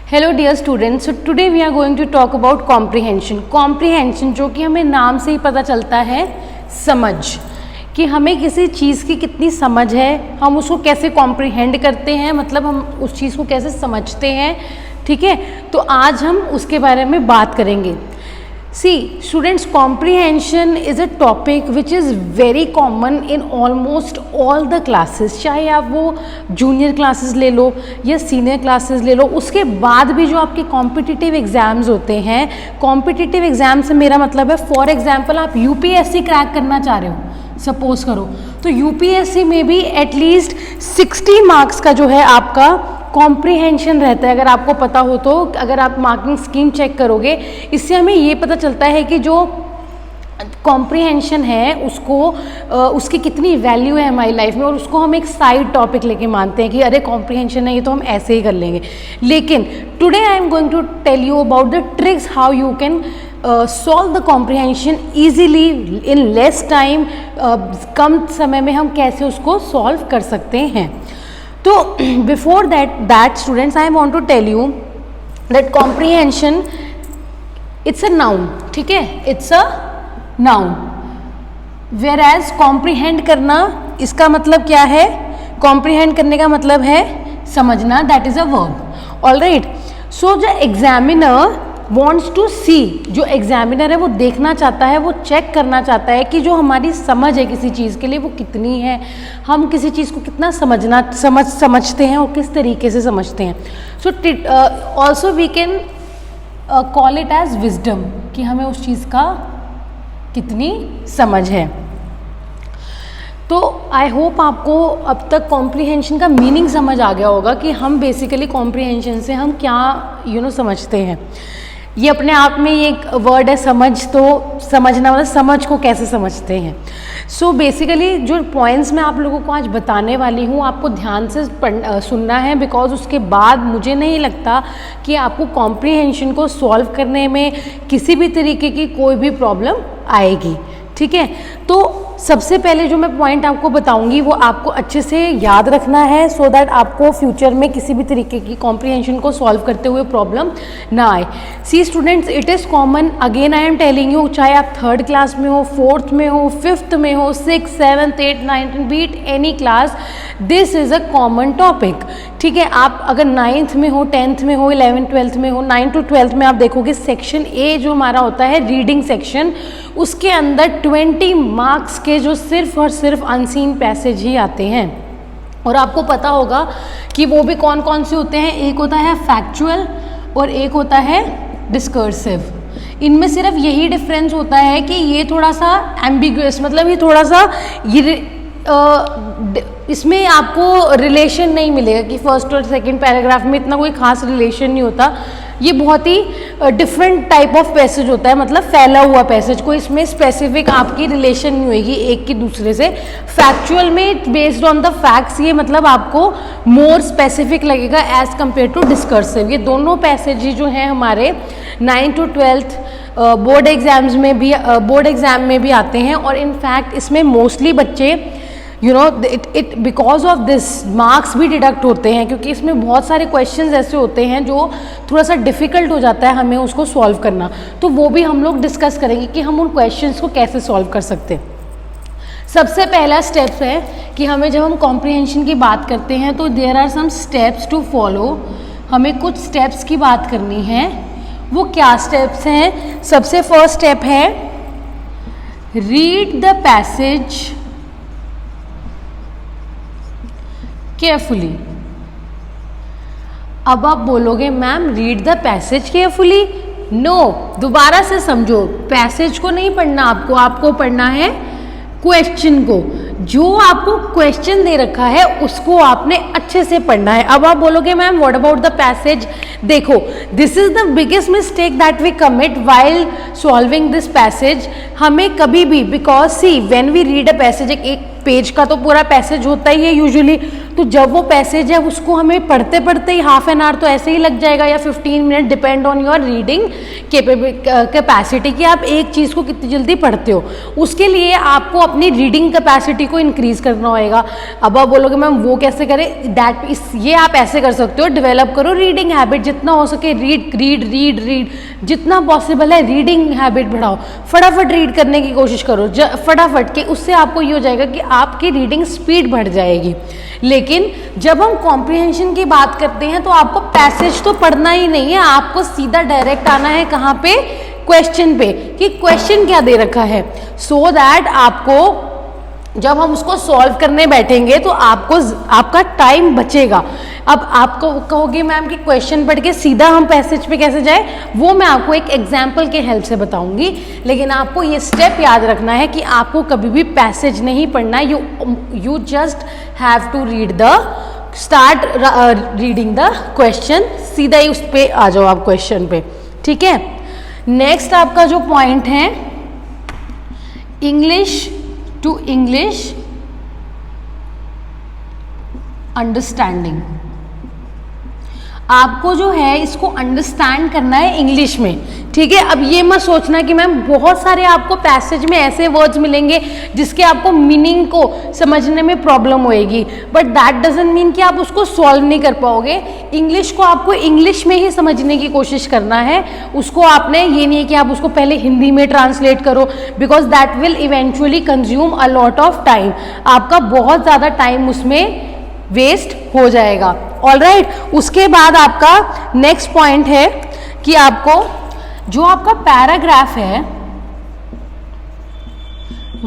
Hello dear students, so today we are going to talk about comprehension. Comprehension जो कि हमें नाम से ही पता चलता है समझ, कि हमें किसी चीज़ की कितनी समझ है, हम उसको कैसे कॉम्प्रिहेंड करते हैं, मतलब हम उस चीज़ को कैसे समझते हैं। ठीक है, तो आज हम उसके बारे में बात करेंगे। See students, comprehension is a topic which is very common in almost all the classes, चाहे आप वो जूनियर क्लासेस ले लो या सीनियर क्लासेस ले लो। उसके बाद भी जो आपके कॉम्पिटिटिव एग्ज़ाम्स होते हैं, कॉम्पिटिटिव एग्ज़ाम से मेरा मतलब है, फॉर एग्जांपल आप यूपीएससी क्रैक करना चाह रहे हो, सपोज करो, तो यूपीएससी में भी एटलीस्ट 60 मार्क्स का जो है आपका कॉम्प्रिहेंशन रहता है। अगर आपको पता हो तो, अगर आप मार्किंग स्कीम चेक करोगे, इससे हमें ये पता चलता है कि जो कॉम्प्रिहेंशन है उसको उसकी कितनी वैल्यू है हमारी लाइफ में, और उसको हम एक साइड टॉपिक लेके मानते हैं कि अरे कॉम्प्रिहेंशन है ये तो हम ऐसे ही कर लेंगे। लेकिन today I am going to tell you about the tricks how you can solve the comprehension easily in less time. कम समय में हम कैसे उसको सॉल्व कर सकते हैं। तो before that students, I want to tell you that comprehension it's a noun. ठीक है, it's a noun, whereas comprehend करना, इसका मतलब क्या है? कॉम्प्रिहेंड करने का मतलब है समझना, that is a verb. Alright, so the examiner wants to see, जो एग्जामिनर है वो देखना चाहता है, वो चेक करना चाहता है कि जो हमारी समझ है किसी चीज़ के लिए वो कितनी है, हम किसी चीज़ को कितना समझते हैं और किस तरीके से समझते हैं। So also we can call it as wisdom, कि हमें उस चीज़ का कितनी समझ है। तो आई होप आपको अब तक कॉम्प्रिहेंशन का मीनिंग समझ आ गया होगा कि हम बेसिकली कॉम्प्रिहेंशन से हम क्या समझते हैं। ये अपने आप में ये एक वर्ड है समझ, तो समझना मतलब समझ को कैसे समझते हैं। सो बेसिकली जो पॉइंट्स मैं आप लोगों को आज बताने वाली हूँ, आपको ध्यान से सुनना है, बिकॉज उसके बाद मुझे नहीं लगता कि आपको कॉम्प्रिहेंशन को सॉल्व करने में किसी भी तरीके की कोई भी प्रॉब्लम आएगी। ठीक है, तो सबसे पहले जो मैं पॉइंट आपको बताऊंगी वो आपको अच्छे से याद रखना है, सो दैट आपको फ्यूचर में किसी भी तरीके की कॉम्प्रिहेंशन को सॉल्व करते हुए प्रॉब्लम ना आए। See students, it is common, again I am telling you, चाहे आप 3rd क्लास में हो, 4th में हो, 5th में हो, 6th 7th 8th 9th, be it any class, this is a common topic. ठीक है, आप अगर 9th में हो, 10th में हो, 11th 12th में हो, 9th to 12th में आप देखोगे सेक्शन ए जो हमारा होता है रीडिंग सेक्शन, उसके अंदर 20 मार्क्स के जो सिर्फ और सिर्फ अनसीन पैसेज ही आते हैं। और आपको पता होगा कि वो भी कौन कौन से होते हैं, एक होता है फैक्चुअल और एक होता है डिस्कर्सिव। इनमें सिर्फ यही डिफरेंस होता है कि ये थोड़ा सा एम्बिगुअस, मतलब ये थोड़ा सा इसमें आपको रिलेशन नहीं मिलेगा कि फर्स्ट और सेकंड पैराग्राफ में इतना कोई खास रिलेशन नहीं होता। ये बहुत ही डिफरेंट टाइप ऑफ पैसेज होता है, मतलब फैला हुआ पैसेज, कोई इसमें स्पेसिफिक आपकी रिलेशन नहीं होगी एक की दूसरे से। फैक्चुअल में बेस्ड ऑन द फैक्ट्स, ये मतलब आपको मोर स्पेसिफिक लगेगा एज कम्पेयर टू डिस्कर्सिव। ये दोनों पैसेज जो हैं हमारे 9th to 12th board exams में भी, बोर्ड एग्जाम में भी आते हैं, और इनफैक्ट इसमें मोस्टली बच्चे it because of this marks भी डिडक्ट होते हैं, क्योंकि इसमें बहुत सारे क्वेश्चंस ऐसे होते हैं जो थोड़ा सा डिफ़िकल्ट हो जाता है हमें उसको सॉल्व करना। तो वो भी हम लोग डिस्कस करेंगे कि हम उन क्वेश्चंस को कैसे सॉल्व कर सकते हैं। सबसे पहला स्टेप्स है कि हमें जब हम कॉम्प्रिहेंशन की बात करते हैं तो there are some steps to follow, हमें कुछ स्टेप्स की बात करनी है। वो क्या स्टेप्स हैं? सबसे फर्स्ट स्टेप है रीड द पैसेज केयरफुली। अब आप बोलोगे ma'am read the passage carefully, no, दोबारा से समझो, पैसेज को नहीं पढ़ना आपको पढ़ना है क्वेश्चन को। जो आपको क्वेश्चन दे रखा है उसको आपने अच्छे से पढ़ना है। अब आप बोलोगे ma'am what about the passage, देखो this is the biggest mistake that we commit while solving this passage. हमें कभी भी, because see when we read a passage, एक पेज का तो पूरा पैसेज होता ही है यूजुअली, तो जब वो पैसेज है उसको हमें पढ़ते पढ़ते ही हाफ एन आवर तो ऐसे ही लग जाएगा या 15 minute, depend on your reading capacity कि आप एक चीज़ को कितनी जल्दी पढ़ते हो। उसके लिए आपको अपनी रीडिंग कैपेसिटी को इंक्रीज करना होगा। अब आप बोलोगे मैम वो कैसे करें, ये आप ऐसे कर सकते हो, डेवलप करो रीडिंग हैबिट, जितना हो सके रीड रीड रीड रीड, जितना पॉसिबल है रीडिंग हैबिट बढ़ाओ, फटाफट रीड करने की कोशिश करो फटाफट के, उससे आपको ये हो जाएगा कि आपकी रीडिंग स्पीड बढ़ जाएगी। लेकिन जब हम कॉम्प्रिहेंशन की बात करते हैं तो आपको पैसेज तो पढ़ना ही नहीं है, आपको सीधा डायरेक्ट आना है कहाँ पे, क्वेश्चन पे, कि क्वेश्चन क्या दे रखा है, सो दैट आपको जब हम उसको सॉल्व करने बैठेंगे तो आपका टाइम बचेगा। अब आपको कहोगे मैम कि क्वेश्चन पढ़ के सीधा हम पैसेज पे कैसे जाए, वो मैं आपको एक एग्जाम्पल के हेल्प से बताऊंगी, लेकिन आपको ये स्टेप याद रखना है कि आपको कभी भी पैसेज नहीं पढ़ना है, you just have to start reading the question, सीधा ही उस पे आ जाओ आप क्वेश्चन पे, ठीक है। नेक्स्ट आपका जो पॉइंट है, इंग्लिश टू इंग्लिश अंडरस्टैंडिंग, आपको जो है इसको अंडरस्टैंड करना है इंग्लिश में, ठीक है। अब ये मत सोचना कि मैम बहुत सारे आपको पैसेज में ऐसे वर्ड्स मिलेंगे जिसके आपको मीनिंग को समझने में प्रॉब्लम होएगी, बट दैट डजंट मीन कि आप उसको सॉल्व नहीं कर पाओगे। इंग्लिश को आपको इंग्लिश में ही समझने की कोशिश करना है, उसको आपने ये नहीं है कि आप उसको पहले हिंदी में ट्रांसलेट करो, because that will eventually consume a lot of time, आपका बहुत ज़्यादा टाइम उसमें वेस्ट हो जाएगा। ऑलराइट, उसके बाद आपका नेक्स्ट पॉइंट है कि आपको जो आपका पैराग्राफ है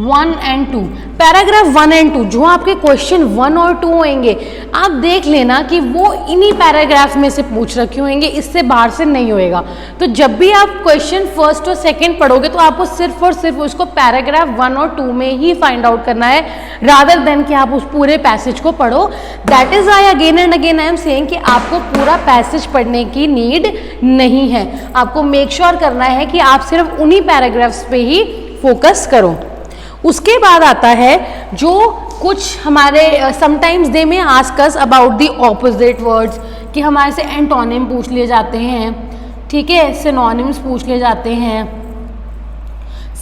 1 and 2, पैराग्राफ 1 and 2 जो आपके क्वेश्चन 1 और 2 होंगे, आप देख लेना कि वो इन्हीं पैराग्राफ में से पूछ रखे होंगे, इससे बाहर से नहीं होएगा। तो जब भी आप क्वेश्चन फर्स्ट और सेकंड पढ़ोगे तो आपको सिर्फ और सिर्फ उसको पैराग्राफ 1 और 2 में ही फाइंड आउट करना है, रादर देन कि आप उस पूरे पैसेज को पढ़ो। That is I again and again I am saying कि आपको पूरा पैसेज पढ़ने की नीड नहीं है, आपको मेक श्योर करना है कि आप सिर्फ उन्हीं पैराग्राफ्स पे ही फोकस करो। उसके बाद आता है जो कुछ हमारे समटाइम्स दे में ask us about the opposite words, कि हमारे से एंटोनिम पूछ लिए जाते हैं, ठीक है, सिनोनिम्स पूछ लिए जाते हैं,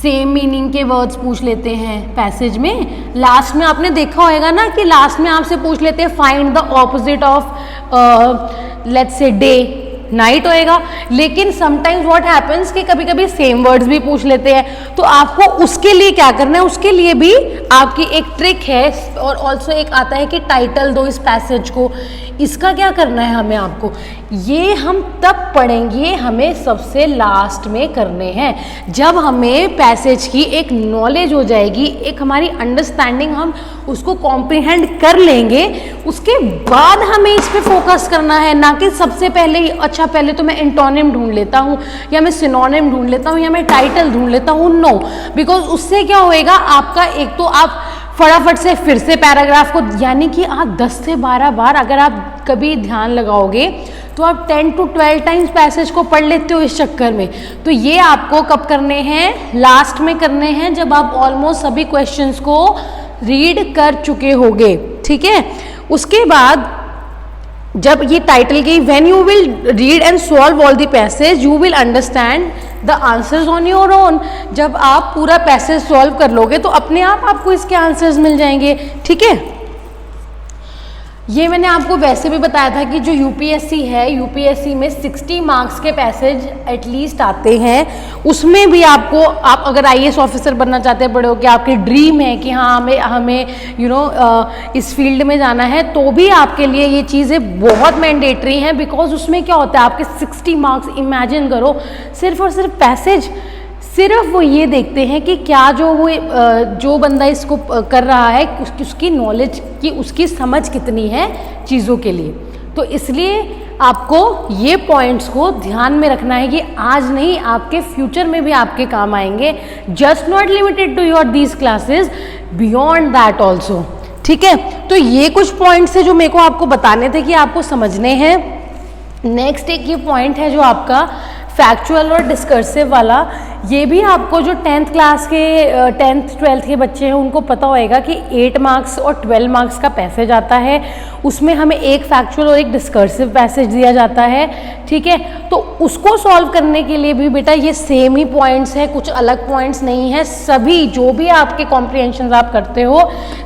सेम मीनिंग के वर्ड्स पूछ लेते हैं पैसेज में। लास्ट में आपने देखा होगा ना कि लास्ट में आपसे पूछ लेते हैं find the opposite of let's say day, night होएगा, लेकिन समटाइम्स व्हाट हैपेंस कि कभी कभी सेम वर्ड्स भी पूछ लेते हैं, तो आपको उसके लिए क्या करना है, उसके लिए भी आपकी एक ट्रिक है, और ऑल्सो एक आता है कि टाइटल दो इस पैसेज को। इसका क्या करना है हमें, आपको ये हम तब पढ़ेंगे, हमें सबसे लास्ट में करने हैं, जब हमें पैसेज की एक नॉलेज हो जाएगी, एक हमारी अंडरस्टैंडिंग, हम उसको कॉम्प्रिहेंड कर लेंगे, उसके बाद हमें इस पे फोकस करना है, ना कि सबसे पहले ही अच्छा पहले तो मैं एंटोनिम ढूंढ लेता हूँ या मैं सिनोनिम ढूंढ लेता हूँ या मैं टाइटल ढूंढ लेता हूँ। नो, बिकॉज उससे क्या होएगा, आपका एक तो आप फटाफट से फिर से पैराग्राफ को, यानी कि आप 10 से 12 बार अगर आप कभी ध्यान लगाओगे तो आप 10 to 12 टाइम्स पैसेज को पढ़ लेते हो इस चक्कर में। तो ये आपको कब करने हैं, लास्ट में करने हैं, जब आप ऑलमोस्ट सभी क्वेश्चंस को रीड कर चुके होगे, ठीक है। उसके बाद जब ये टाइटल की when you will read and solve all the passage you will understand the answers on your own, जब आप पूरा पैसेज सॉल्व कर लोगे तो अपने आप आपको इसके आंसर्स मिल जाएंगे, ठीक है। ये मैंने आपको वैसे भी बताया था कि जो यूपीएससी है, यूपीएससी में 60 मार्क्स के पैसेज एटलीस्ट आते हैं, उसमें भी आपको, आप अगर आईएएस ऑफिसर बनना चाहते हैं, बड़े हो कि आपकी ड्रीम है कि हाँ हमें इस फील्ड में जाना है, तो भी आपके लिए ये चीज़ें बहुत मैंडेटरी हैं, बिकॉज उसमें क्या होता है, आपके 60 मार्क्स, इमेजिन करो, सिर्फ और सिर्फ पैसेज, सिर्फ वो ये देखते हैं कि क्या जो बंदा इसको कर रहा है उसकी नॉलेज की, उसकी समझ कितनी है चीज़ों के लिए। तो इसलिए आपको ये पॉइंट्स को ध्यान में रखना है कि आज नहीं, आपके फ्यूचर में भी आपके काम आएंगे, just not limited to your these classes, beyond that also, ठीक है। तो ये कुछ पॉइंट्स है जो मेरे को आपको बताने थे कि आपको समझने हैं। नेक्स्ट एक ये पॉइंट है जो आपका फैक्चुअल और डिस्कर्सिव वाला, ये भी आपको जो 10th क्लास के 10th 12th के बच्चे हैं उनको पता होएगा कि 8 मार्क्स और 12 मार्क्स का पैसेज आता है, उसमें हमें एक फैक्चुअल और एक डिस्कर्सिव पैसेज दिया जाता है, ठीक है। तो उसको सॉल्व करने के लिए भी बेटा ये सेम ही पॉइंट्स हैं, कुछ अलग पॉइंट्स नहीं है, सभी जो भी आपके कॉम्प्रिहेंशन आप करते हो,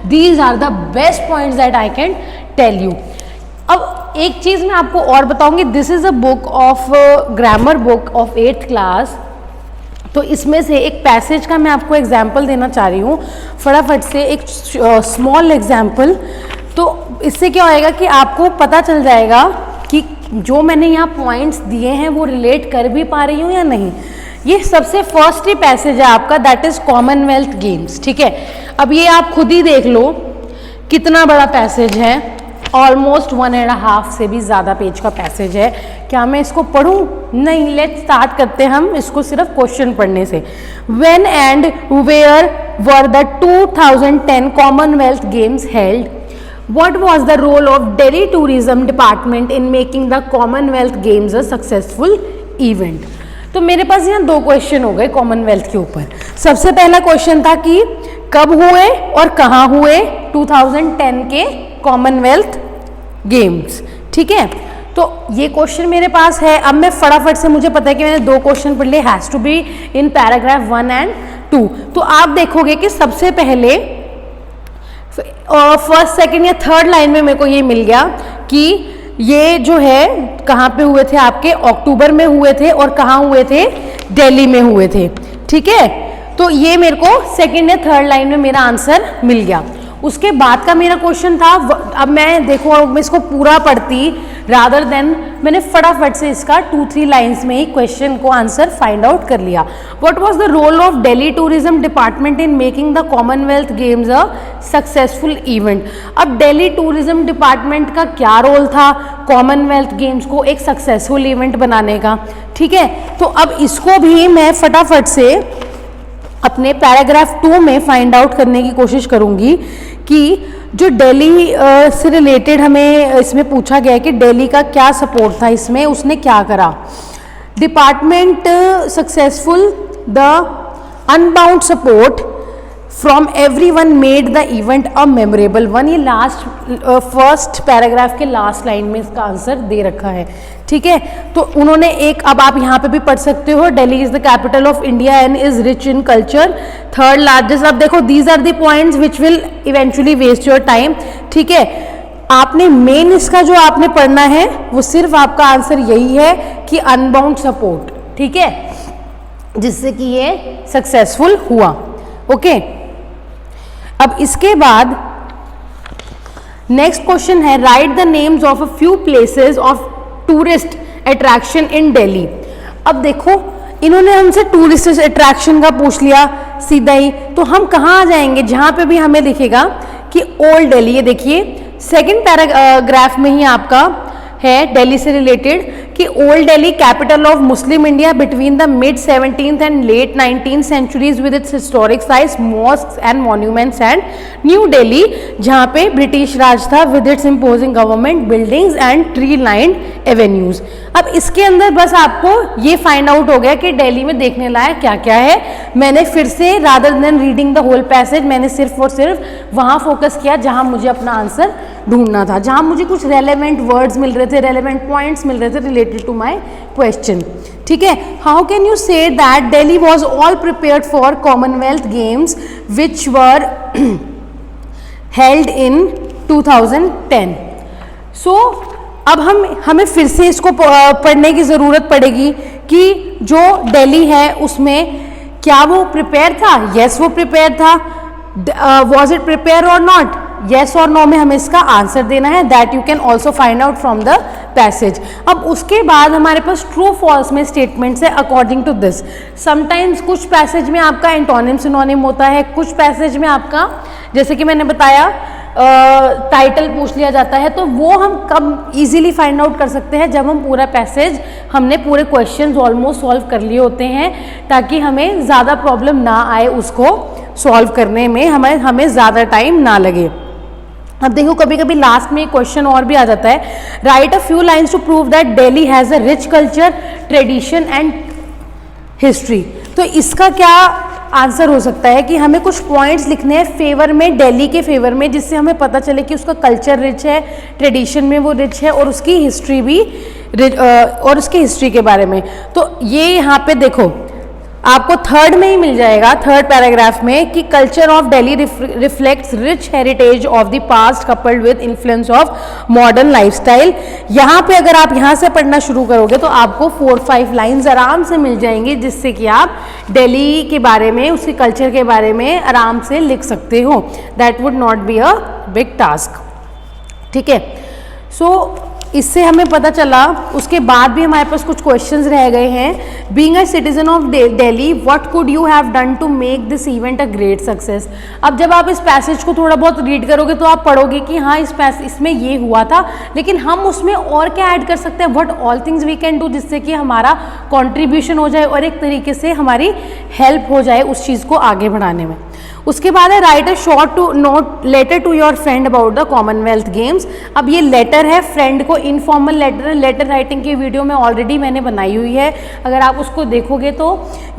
these are the best points that I can tell you. अब एक चीज़ मैं आपको और बताऊंगी, this is a book of grammar book of 8th class. तो इसमें से एक पैसेज का मैं आपको एग्जाम्पल देना चाह रही हूँ फटाफट से, एक स्मॉल एग्जाम्पल। तो इससे क्या होएगा कि आपको पता चल जाएगा कि जो मैंने यहाँ पॉइंट्स दिए हैं वो रिलेट कर भी पा रही हूँ या नहीं। ये सबसे फर्स्ट ही पैसेज है आपका, दैट इज़ कॉमनवेल्थ गेम्स, ठीक है। अब ये आप खुद ही देख लो कितना बड़ा पैसेज है, ऑलमोस्ट 1.5 से भी ज़्यादा पेज का पैसेज है। क्या मैं इसको पढ़ूं? नहीं, लेट्स स्टार्ट करते हैं हम इसको सिर्फ क्वेश्चन पढ़ने से। When and where were the 2010 Commonwealth Games held? What was the role of Delhi Tourism Department in making the Commonwealth Games a successful event? तो मेरे पास यहाँ 2 क्वेश्चन हो गए कॉमनवेल्थ के ऊपर। सबसे पहला क्वेश्चन था कि कब हुए और कहाँ हुए 2010 के कॉमनवेल्थ गेम्स, ठीक है। तो ये क्वेश्चन मेरे पास है। अब मैं फटाफट से, मुझे पता है कि मैंने 2 क्वेश्चन पढ़ लिए, has to be in paragraph 1 and 2। तो आप देखोगे कि सबसे पहले फर्स्ट सेकंड या थर्ड लाइन में मेरे को ये मिल गया कि ये जो है कहाँ पे हुए थे, आपके अक्टूबर में हुए थे, और कहाँ हुए थे? दिल्ली में हुए थे, ठीक है। तो ये मेरे को सेकंड या थर्ड लाइन में मेरा आंसर मिल गया। उसके बाद का मेरा क्वेश्चन था, अब मैं देखो मैं इसको पूरा पढ़ती रादर देन, मैंने फटाफट से इसका 2-3 लाइन्स में ही क्वेश्चन को आंसर फाइंड आउट कर लिया। What was the role of Delhi tourism department in making the Commonwealth Games a successful event? अब दिल्ली टूरिज्म डिपार्टमेंट का क्या रोल था कॉमनवेल्थ गेम्स को एक सक्सेसफुल इवेंट बनाने का, ठीक है। तो अब इसको भी मैं फटाफट से अपने पैराग्राफ 2 में फाइंड आउट करने की कोशिश करूंगी कि जो दिल्ली से रिलेटेड हमें इसमें पूछा गया है कि दिल्ली का क्या सपोर्ट था इसमें, उसने क्या करा। Department successful the unbound support from everyone made the event a memorable one. ये लास्ट फर्स्ट पैराग्राफ के लास्ट लाइन में इसका आंसर दे रखा है, ठीक है। तो उन्होंने एक, अब आप यहाँ पे भी पढ़ सकते हो, Delhi is the capital of India and is rich in culture, third largest. अब देखो these are the points which will eventually waste your time, ठीक है। आपने मेन इसका जो आपने पढ़ना है वो सिर्फ आपका आंसर यही है कि अनबाउंड सपोर्ट, ठीक है, जिससे कि ये सक्सेसफुल हुआ, ओके। अब इसके बाद नेक्स्ट क्वेश्चन है, right the names of a few places of tourist attraction in Delhi. अब देखो इन्होंने हमसे टूरिस्ट अट्रैक्शन का पूछ लिया सीधा ही, तो हम कहाँ आ जाएंगे? जहाँ पे भी हमें दिखेगा कि ओल्ड दिल्ली, ये देखिए सेकंड पैराग्राफ में ही आपका है दिल्ली से रिलेटेड कि old Delhi capital of Muslim India between the mid 17th and late 19th centuries with its historic sites, mosques and monuments, and new Delhi जहाँ पे ब्रिटिश राज था with its imposing government buildings and tree lined avenues. अब इसके अंदर बस आपको ये find out हो गया कि दिल्ली में देखने लायक क्या क्या है। मैंने फिर से rather than reading the whole passage, मैंने सिर्फ और सिर्फ वहाँ फोकस किया जहाँ मुझे अपना आंसर ढूंढना था, जहाँ मुझे कुछ रेलेवेंट वर्ड्स मिल रहे थे, रेलेवेंट पॉइंट्स मिल रहे थे रिलेटेड टू माई क्वेश्चन, ठीक है। How can you say that Delhi was all prepared for Commonwealth games which were held in 2010? सो अब हमें फिर से इसको पढ़ने की ज़रूरत पड़ेगी कि जो दिल्ली है उसमें क्या वो प्रिपेयर था? यस वो प्रिपेयर था। वॉज इट प्रिपेयर और नॉट? येस और नो में हमें इसका आंसर देना है, that you can also find out from the passage. अब उसके बाद हमारे पास ट्रू फॉल्स में स्टेटमेंट्स है अकॉर्डिंग टू दिस। समटाइम्स कुछ पैसेज में आपका एंटोनिम सिनोनिम होता है, कुछ पैसेज में आपका, जैसे कि मैंने बताया, टाइटल पूछ लिया जाता है, तो वो हम कब इजीली फाइंड आउट कर सकते हैं? जब हम पूरा पैसेज, हमने पूरे क्वेश्चंस ऑलमोस्ट सॉल्व कर लिए होते हैं, ताकि हमें ज़्यादा प्रॉब्लम ना आए उसको सॉल्व करने में, हमें ज़्यादा टाइम ना लगे। अब देखो कभी कभी लास्ट में क्वेश्चन और भी आ जाता है, write a few lines to prove that Delhi has a rich culture, tradition and history. तो इसका क्या आंसर हो सकता है कि हमें कुछ पॉइंट्स लिखने हैं फेवर में, दिल्ली के फेवर में, जिससे हमें पता चले कि उसका कल्चर रिच है, ट्रेडिशन में वो रिच है, और उसकी हिस्ट्री भी और उसकी हिस्ट्री के बारे में। तो ये यहाँ पे देखो आपको थर्ड में ही मिल जाएगा, थर्ड पैराग्राफ में, कि culture of Delhi reflects rich heritage of the past coupled with influence of modern lifestyle. यहाँ पे अगर आप यहाँ से पढ़ना शुरू करोगे तो आपको 4-5 लाइन्स आराम से मिल जाएंगी, जिससे कि आप दिल्ली के बारे में, उसके कल्चर के बारे में आराम से लिख सकते हो। That would not be a big task, ठीक है। सो इससे हमें पता चला, उसके बाद भी हमारे पास कुछ क्वेश्चंस रह गए हैं। Being a citizen of Delhi, what could you have done to make this event a great success. अब जब आप इस पैसेज को थोड़ा बहुत रीड करोगे तो आप पढ़ोगे कि हाँ इसमें ये हुआ था, लेकिन हम उसमें और क्या ऐड कर सकते हैं, what all things we can do, जिससे कि हमारा कॉन्ट्रीब्यूशन हो जाए और एक तरीके से हमारी हेल्प हो जाए उस चीज़ को आगे बढ़ाने में। उसके बाद है write a short to note letter to your friend about the Commonwealth games. अब ये लेटर है फ्रेंड को, इनफॉर्मल लेटर है। लेटर राइटिंग की वीडियो में ऑलरेडी मैंने बनाई हुई है, अगर आप उसको देखोगे तो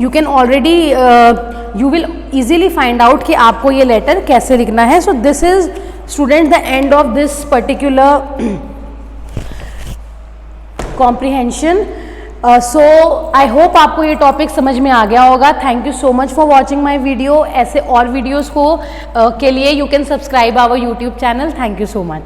you can already you will easily find out कि आपको ये लेटर कैसे लिखना है। So this is student the end of this particular comprehension. So I hope आपको ये टॉपिक समझ में आ गया होगा। Thank you so much for watching my video. ऐसे और वीडियोज़ को के लिए you can subscribe our YouTube channel. Thank you so much.